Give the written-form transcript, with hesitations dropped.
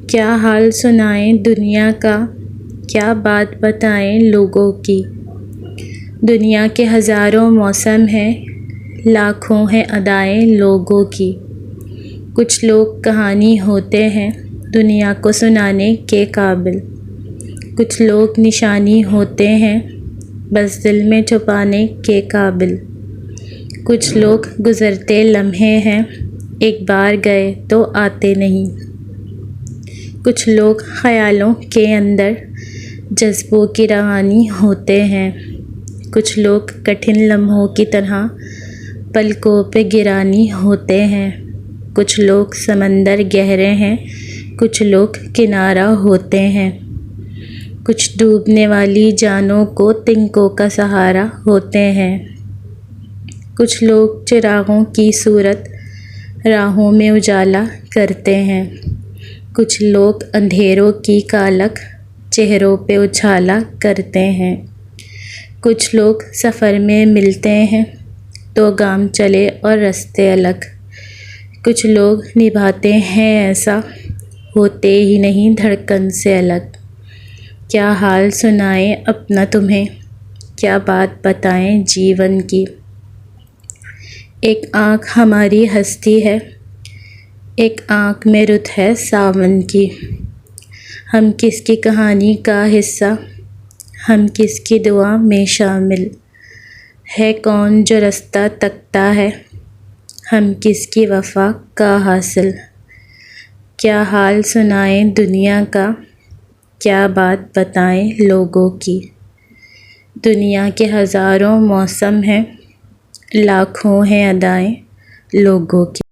کیا حال سنائیں دنیا کا، کیا بات بتائیں لوگوں کی۔ دنیا کے ہزاروں موسم ہیں، لاکھوں ہیں ادائیں لوگوں کی۔ کچھ لوگ کہانی ہوتے ہیں دنیا کو سنانے کے قابل، کچھ لوگ نشانی ہوتے ہیں بس دل میں چھپانے کے قابل۔ کچھ لوگ گزرتے لمحے ہیں، ایک بار گئے تو آتے نہیں۔ کچھ لوگ خیالوں کے اندر جذبوں کی روانی ہوتے ہیں، کچھ لوگ کٹھن لمحوں کی طرح پلکوں پہ گرانی ہوتے ہیں۔ کچھ لوگ سمندر گہرے ہیں، کچھ لوگ کنارہ ہوتے ہیں۔ کچھ ڈوبنے والی جانوں کو تنکوں کا سہارا ہوتے ہیں۔ کچھ لوگ چراغوں کی صورت راہوں میں اجالا کرتے ہیں، کچھ لوگ اندھیروں کی کالک چہروں پہ اچھالا کرتے ہیں۔ کچھ لوگ سفر میں ملتے ہیں تو گام چلے اور رستے الگ، کچھ لوگ نبھاتے ہیں ایسا ہوتے ہی نہیں دھڑکن سے الگ۔ کیا حال سنائیں اپنا تمہیں، کیا بات بتائیں جیون کی۔ ایک آنکھ ہماری ہستی ہے، ایک آنکھ میں رت ہے ساون کی۔ ہم کس کی کہانی کا حصہ، ہم کس کی دعا میں شامل۔ ہے کون جو رستہ تکتا ہے، ہم کس کی وفا کا حاصل۔ کیا حال سنائیں دنیا کا، کیا بات بتائیں لوگوں کی۔ دنیا کے ہزاروں موسم ہیں، لاکھوں ہیں ادائیں لوگوں کی۔